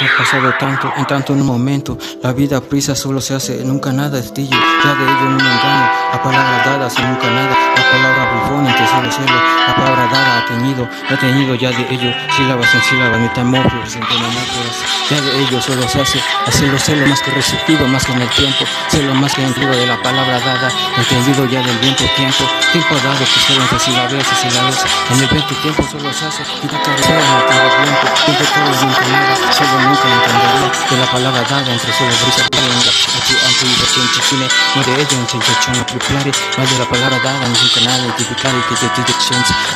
ha pasado tanto, en tanto en un momento. La vida a prisa solo se hace, nunca nada es tillo. Ya de ello no me engaño. La palabra dada sin nunca nada. La palabra bufón entre cielo y cielo. La palabra dada ha teñido ya de ello. Sílabas en sílabas, metamorfosis entre metáforas. Ya de ello solo se hace, hacerlo celo más que receptivo, más que en el tiempo. Celo más que entendido de la palabra dada. Entendido ya del viento, tiempo. Tiempo dado que solo entre sílabas y sílabas. En el viento tiempo solo se hace. Y la carretera en el tiempo. Tiempo todo es nada. Solo nunca entendería de la palabra dada entre solo brisa más de ello en sensación triplare, más de la palabra dada nunca nada identificar y que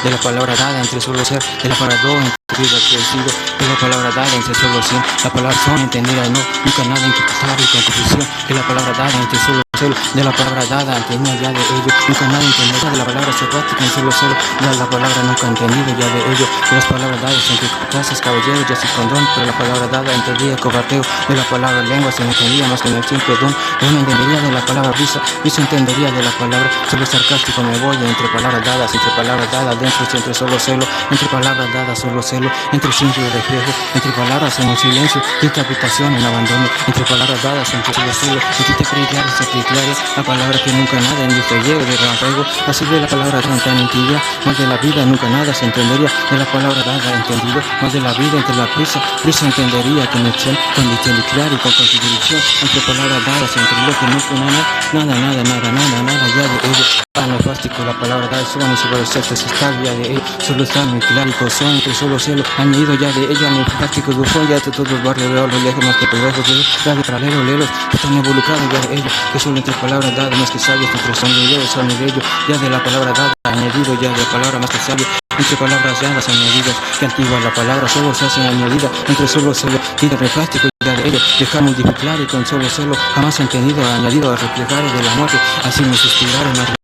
de la palabra dada entre solo ser, de la palabra do vida crecido, de la palabra dada entre solo ser, la palabra son entendida no, nunca nada interpretar y contribución, de la palabra dada entre solo de la palabra dada entendida ya de ello, nunca nada entendida de la palabra sabática en solo cero, de la palabra nunca entendida ya de ello, de las palabras dadas entre casas, caballeros, ya sin condón, pero la palabra dada entendida cobardeo, de la palabra lengua se entendía más que en el simple don, no entendería de la palabra brisa entendería de la palabra, solo sarcástico me voy entre palabras dadas dentro, entre solo celo, entre palabras dadas solo celo, entre simple y reflejo, entre palabras en el silencio, entre habitación en abandono, entre palabras dadas entre solo celo, entre te creer se declare, la palabra que nunca nada en este llevo de rampego, así de la palabra tan entendida, más de la vida nunca nada se entendería, de la palabra dada entendido, más de la vida entre la prisa entendería conexión, con claro y con contradicción, entre palabras dadas entre lo que no fue nada ya de ello. Neofástico, la palabra dada suban y sobre el sexo se está ya de ello, solo está muy claro y son entre solo cielo, añadido ya de ello, neofástico, bufón ya de todos los barrios, veo los lejos más que progresos, ya de paralelo, lelos, que están involucrados ya de ello, que solo entre palabras dadas más que sabias, entre son de ello, ya de la palabra dada, añadido ya de la palabra más que sabia, entre palabras dadas añadidas, que antigua la palabra solo se hace añadida, entre solo celo, y de refástico ya de ello, dejar multiplicar y con solo celo, jamás entendido, añadido a reflejar de la muerte, así me suspiraron más.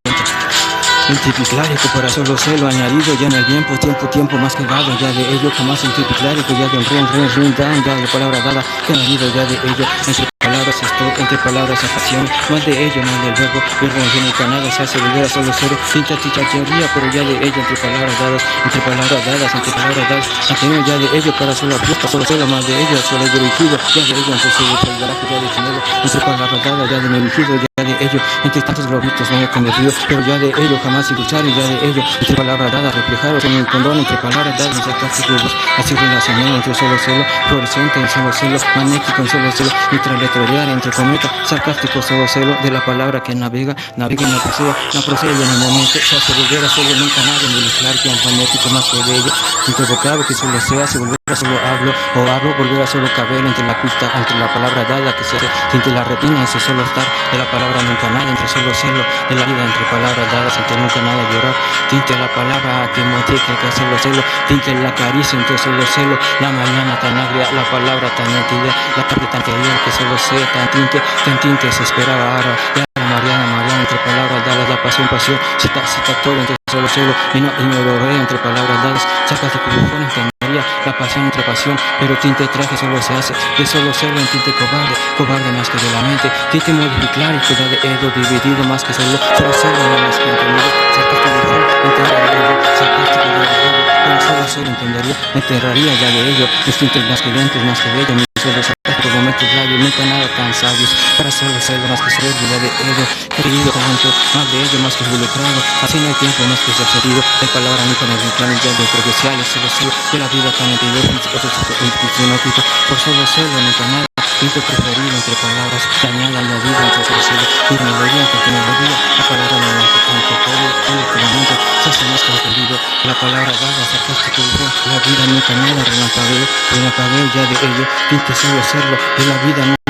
Multiplicárico para solo celo añadido ya en el tiempo más que dado ya de ello jamás multiplicárico ya de rin down ya de palabra dada que añadido ya de ello entre palabras afacción más de ello más del verbo en nada se hace volver a solo cero teoría pero ya de ello entre palabras dadas anterior ya de ello para solo fiesta solo celo más de ello solo dirigido ya de ello entre solo garaje ya de dinero entre palabras dadas ya de dirigido ya de ello entre tantos globitos no he convertido pero ya de ello jamás escuchar y ya de ello entre palabras dadas reflejados en el condón entre palabras dadas así relacionado entre solo celo fluorescente en solo celo magnético en solo celo ultraletorial entre cometa sarcástico solo celo de la palabra que navega y no procede y en el momento se hace volver a solo nunca nada molecular que es magnético más que de ello entre vocablo que solo se hace volver a solo hablo volver a solo caber entre la pista entre la palabra dada que se hace entre la retina ese solo estar de la palabra nunca nada entre solo celo de la vida entre palabras dadas entre nunca nada llorar tinte la palabra que muestre que solo celo tinte la caricia entre solo celo la mañana tan agria la palabra tan nítida la tarde tan querida que solo sea tan tinte se esperaba ahora ya Mariana entre palabras dadas la pasión cita todo entre solo celo y no lo ve entre palabras dadas saca de bufón entendería la pasión entre pasión pero tinte traje solo se hace de solo celo en tinte cobarde más que de la mente tinte modificar y queda de edo dividido más que solo celo no más que entendido sarcástico bufón sarcástico pero solo celo entendería enterraría ya de ello distintos más que dientes más que de ello solo sarcástico momentos labios nunca nada tan sabios para solo celo más que solo ya de ello querido tanto más de ello más que involucrado así no hay tiempo más que sucedido de palabra nunca en el plano ya de provinciales solo celo de la vida tan anterior por solo celo nunca nada Tinte preferido entre palabras, dañada añadida entre solo celo, tecnología, la palabra no la colectivamente se hace más comprendido, la palabra dada, sarcástico, la vida nunca nada, renapadeo ya de ello, tinte solo serlo, de la vida nunca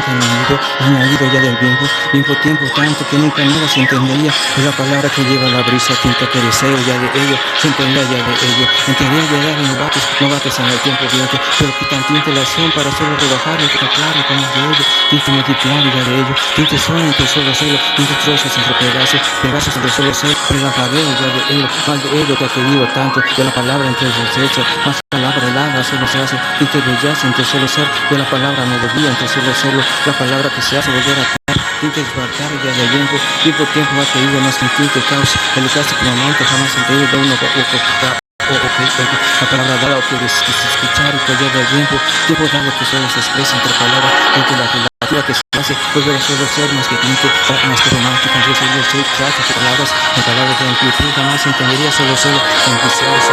añadido ya del tiempo tanto que nunca nada se entendería, de la palabra que lleva la brisa, tinte que deseo ya de ello, se entendía ya de ello, entendía llegar y no bates en el tiempo viento, pero quitan tinte la acción para solo rebajar y está claro como de ello, tinte multiplicar ya de ello, tinte sueño entre solo celo, tinte trozos entre pedazos entre solo celo, relajadeo ya de ello, más de ello que ha querido tanto, de la palabra entre el sexo, más palabra helada solo se hace, tinte bellazo entre solo ser, de la palabra melodía entre solo celo, la palabra que se hace volver a caer, tinte esbarcar ya de tiempo más querido, más que tinte caos, el clásico momento jamás entendido de uno la palabra dada o que escuchar y collar del tiempo dado que solo se expresa entre palabras, entre la relativa que se hace, volver a solo ser más que tiempo, más que romántico, yo soy trata de palabras, en palabras de amplitud, jamás entendería solo, en visuales,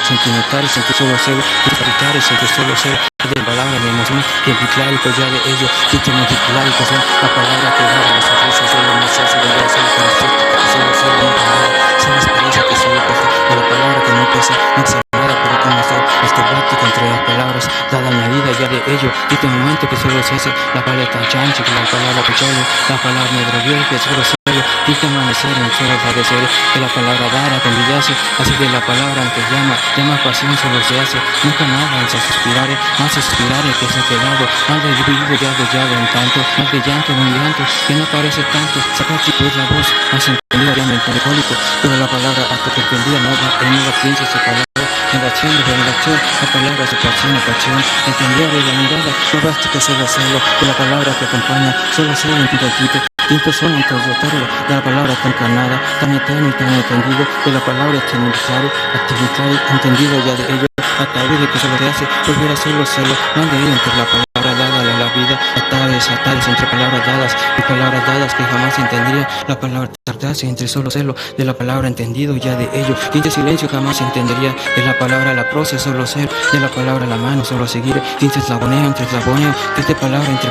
sentimentales, entre solo cero, espirituales, entre solo cero, de palabra de emoción, que implicar y collar de ello, que multiplicar y son la palabra que da a los ofrece, solo no se hace de la solo concepto, solo una palabra, solo experiencia que solo pesa, de la palabra que no pesa, no pesa nada, pero como está este práctica entre las palabras, dada la vida ya de ello, y este momento que solo se hace, la paleta chancha, que la palabra pechoyo, la palabra medroviel, que solo se dice amanecer en solo padecer, que la palabra dar a convidarse, así que la palabra que llama pasión solo se hace, nunca nada en suspirare, más suspirare que se ha quedado, más del vivo ya en tanto, más de llanto en un llanto, que no parece tanto, sacar chicos la voz, más entendida ya melancólico, pero la palabra hasta que entendida no va en una piensa esa palabra. Negación de revelación, la palabra su pasión, entender de la mirada, no basta que solo hacerlo, de la palabra que acompaña, solo ser en tu quite. Tiempos son introductorios de la palabra tan canada, tan eterno y tan entendido, de la palabra que activitar, entendido ya de ello, a través de que solo se hace, volver a solo serlo, no han de ir entre la palabra dada a la vida, atares entre palabras dadas que jamás entendería, la palabra tardarse entre solo serlo, de la palabra entendido ya de ello, y este silencio jamás entendería, de la palabra la prosa solo ser, de la palabra la mano solo seguir, entre eslaboneo, que esta palabra entre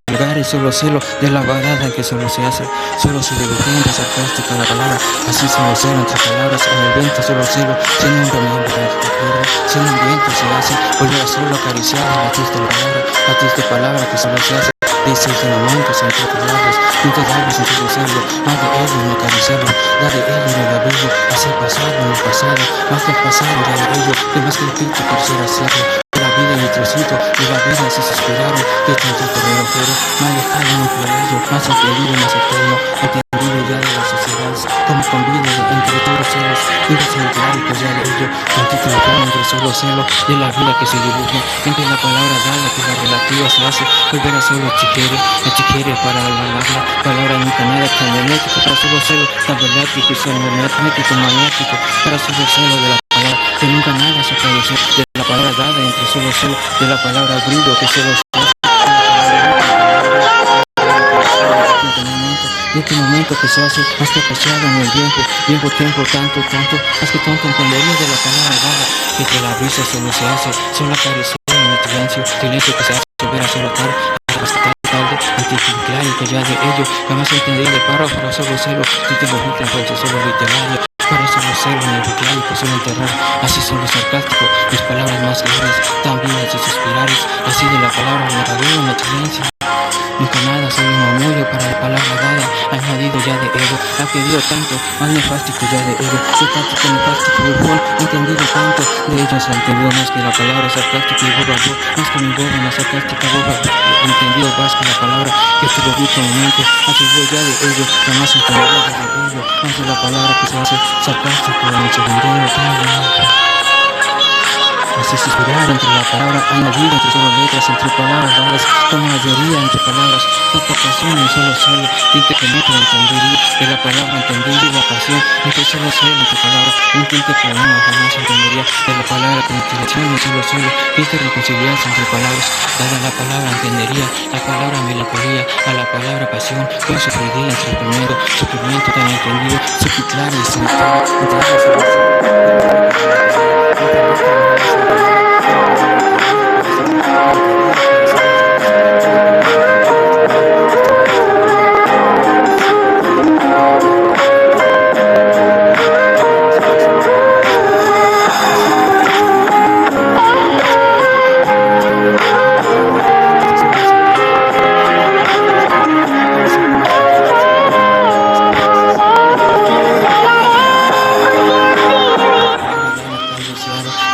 plegar y solo celo, de la varada que solo se hace, solo se dibujante sarcástica la palabra, así solo celo entre palabras, en el viento solo celo, sin un sin un viento se hace, volver a solo acariciar la triste palabra que solo se hace. Dice que momentos entre palabras, entre labios entre hacerlo, más de ello no acariciarlo, da de ello en el abrigo, hacia el pasado en el pasado, más del pasado da de ello, de más que el pito por ser hacerlo. La vida en mi trocito, y la vida se suspiraron, que tantito relojero, más lejano en un ello, más entendido, más eterno, entendido ya de las sociedades, como convive entre todos celos, vida central y ya de ello, tantito lejano entre solo celo, de la vida que se dibuja, entre la palabra dada que la relativa se hace, volver a solo chiquere para la palabra nunca nada tan magnético, para solo celo, tan magnético y solo magnético, para solo celo de la palabra, que nunca nada se apareció, de la palabra dada entre solo celo, de la palabra brillo que solo se hace, en este momento que se hace más que apreciado en el viejo tiempo, tanto, más que tanto entendería de la palabra dada, que entre la brisa solo se hace, solo apareció en el silencio que se hace, volver a solo estar, anticiclar y que ya de ello, jamás entendí de párrafo, para solo celo, si te volviste entonces solo literario, para solo celo en el vocabulario que solo enterrar, así solo sarcástico, mis palabras más claras, también las suspirares, así de la palabra narradora en la excelencia. Nunca nada soy un murmullo para la palabra dada, añadido ya de ego, ha querido tanto, más nefástico ya de ego, soy táctico, nefástico, bufón, entendido tanto, de ellos ha entendido más que la palabra sarcástica y boba, más que mi boba, más sarcástica boba, entendido más que la palabra que este bobito momento, atribuyo ya de ello, jamás entendido ya de ello, más de la palabra que se hace sarcástico en el secundario, así suspirar entre la palabra añadida, entre solo letras, entre palabras dadas, con mayoría entre palabras, la pasión en solo celo, tinte que no te entendería, de la palabra entendido y la pasión, entre solo celo, entre palabras, un tinte problema jamás entendería, de la palabra con inspiración en solo celo, tinte reconciliarse entre palabras, dada la palabra entendería, la palabra melancolía, a la palabra pasión, con sufriría entre sufrimiento tan entendido, subtitular y solitario, entre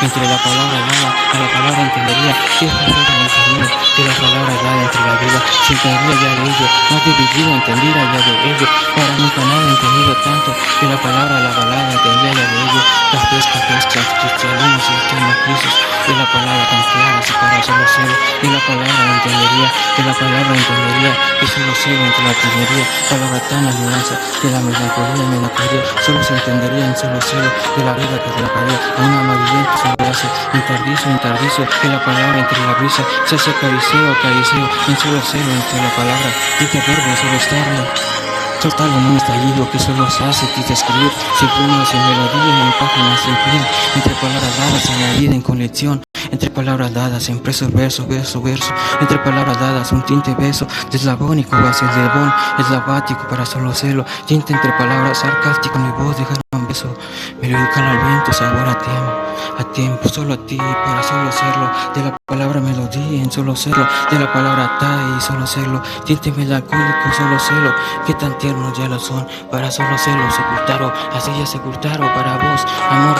entre la palabra dada a la palabra entendería, que es verdad entendido, que la palabra dada entre la vida, se entendería ya de ello, más dividido, entendida ya de ello, para nunca nada entendido tanto, que la palabra entendía ya de ello, las pescas, cristianos y cristianos, de la palabra tan clara, si para solo ser de la palabra entendería, de la palabra entendería, que solo celo entre la tinería, palabra tan añoranza, de la melancolía, solo se entendería en solo celo, de la vida que te la parió, a una amarillenta solo hace, entardizo, que la palabra entre la brisa, se hace acariceo, en solo celo entre la palabra, dice verbo, solo estarlo. Soltarlo en un estallido que solo se hace quita escribir, sin plumas, sin melodía, en páginas sin fin, entre palabras dadas añadida en colección, entre palabras dadas en preso, verso, entre palabras dadas un tinte beso, deslabónico hacia el delbón, eslabático para solo celo, tinte entre palabras sarcástico, mi voz dejar un beso, melodical al viento, sabor a tiempo, solo a ti, para solo serlo, de la palabra melodía en solo serlo, de la palabra tai, solo serlo, tinte melancólico, solo serlo, que tan tiernos ya lo son, para solo serlo, sepultaro, así ya sepultaro, para vos, amor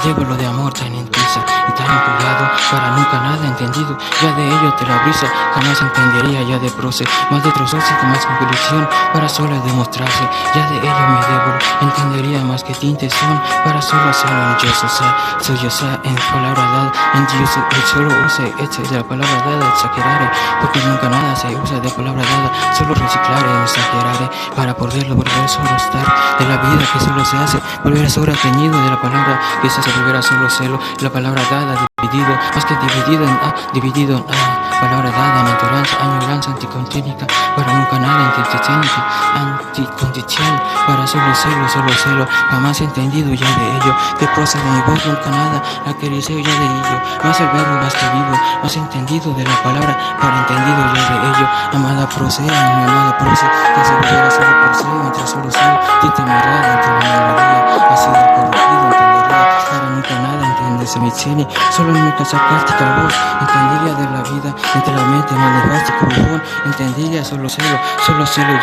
llévalo de amor tan intensa y tan empujado, para nunca nada entendido, ya de ello te la brisa, jamás entendería ya de proce, más de trozos y más conclusión, para solo demostrarse, ya de ello mi débolo, entendería más que tintes son, para solo hacerlo en yo soy en palabra dada, en Dios solo use de la palabra dada, exageraré, porque nunca nada se usa de palabra dada, solo reciclaré, exageraré, para poderlo volver solo estar, de la vida que solo se hace, volver a solo teñido, de la palabra que se hace volver a solo celo, la palabra dada, dividido, más que dividido en A, dividido en A, palabra dada en añoranza anticonténica, para nunca nada anticondicional, para solo celo, jamás entendido ya de ello, de prosa de mi voz nunca nada, acariceo ya de ello, más el verbo más que vivo, más entendido de la palabra, para entendido ya de ello, amada procea, mi amada prosa, que se volviera solo proceo, entre solo celo, tinte mirada entre la melodía, así de corregido entendería, para nunca nada entiendes mi cine, solo en mi casa práctica voz, entendería de la vida, entre la mente malefástico bufón, entendería solo celo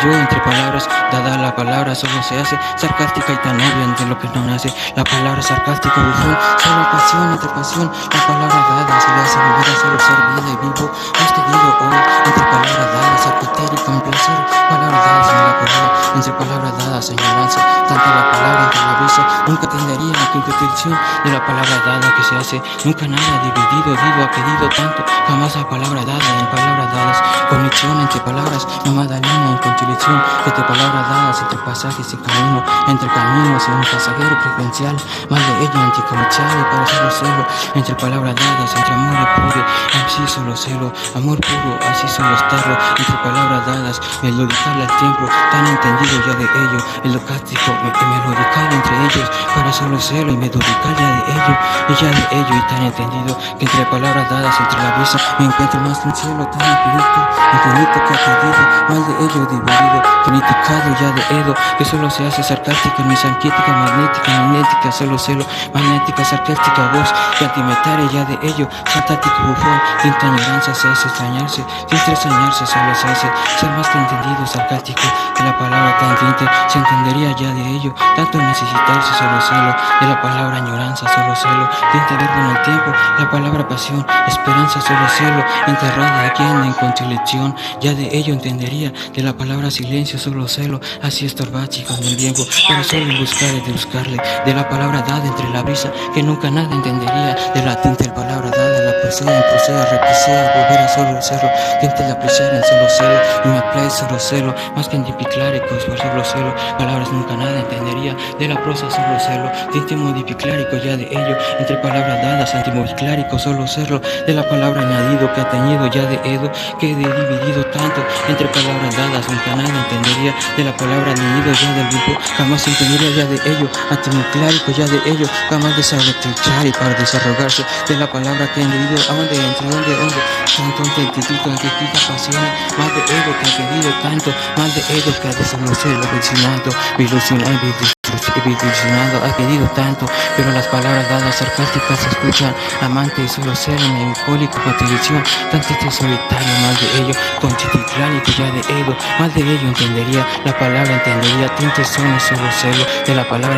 yo entre palabras, dada la palabra solo se hace, sarcástica y tan obvia entre lo que no nace, la palabra sarcástico bufón, solo pasión entre pasión, la palabra dada se le hace volver a solo ser vida y vivo, más querido hoy, entre palabras dadas, arquitérico en placer, palabras dadas en la palabra, entre palabras dadas añoranza, tanto la palabra entre la brisa, nunca entendería la contradicción de la palabra dada que se hace, nunca nada dividido, digo ha querido tanto, jamás la palabra dada en palabras dadas, conexión entre palabras, no Magdalena en contradicción, entre palabras dadas, entre pasajes y camino, entre caminos y un pasajero frecuencial, más de ello anticomercial y para solo celo, entre palabras dadas, entre amor puro, así solo celo, amor puro, así solo estarlo, entre palabras dadas, melodical al tiempo, tan entendido ya de ello, el locástico y melodical entre ellos, para solo celo y melodical ya de ello, y tan entendido, que entre palabras dadas, entre la brisa, me encuentro más que un cielo tan infinito que ha perdido, más de ello dividido, criticado ya de Edo, que solo se hace sarcástica en mi sanquítica, magnética, solo celo, magnética, sarcástica voz, que antimetaria ya de ello, fantástico bufón, tinta añoranza se hace extrañarse, sin extrañarse solo se hace, ser más que entendido, sarcástico, que la palabra tan tinte, se entendería ya de ello, tanto necesitarse solo celo, de la palabra añoranza solo celo, tinte verbo en el tiempo, la palabra pasión, esperanza solo celo, enterrada aquí en conciliación, ya de ello entendería, de la palabra silencio solo celo, así estorbático en el tiempo, para solo buscar y de buscarle, de la palabra dada entre la brisa, que nunca nada entendería, de la tinte palabra dada, la proceda, represea, volver a solo celo, tinte la presera en solo celo, y me aplaude solo celo, más que en dipicláricos, por solo celo, palabras nunca nada entendería, de la prosa solo celo, tinte modipiclárico ya de ello, entre palabras dadas, antimodiclárico solo celo, de la palabra añadido que ha teñido ya de Edo, que he dividido tanto, entre palabras dadas, nunca nada entendería, de la palabra añadido ya del grupo, jamás entendería ya de ello, antimodiclárico ya de ello, jamás deselectricar y para desarrollarse, de la palabra que ha añadido, a dónde, entre dónde, tanto auténtico, que pasión, más de Edo que ha querido tanto, más de Edo que ha desablocido, visionado, ha querido tanto, pero las palabras dadas sarcásticas se escuchan, amante y solo ser melancólico, con televisión, tan triste solitario, más de ello, con titiclánico ya de Edo, más de ello entendería, la palabra entendería, tintes son solo celo, de la palabra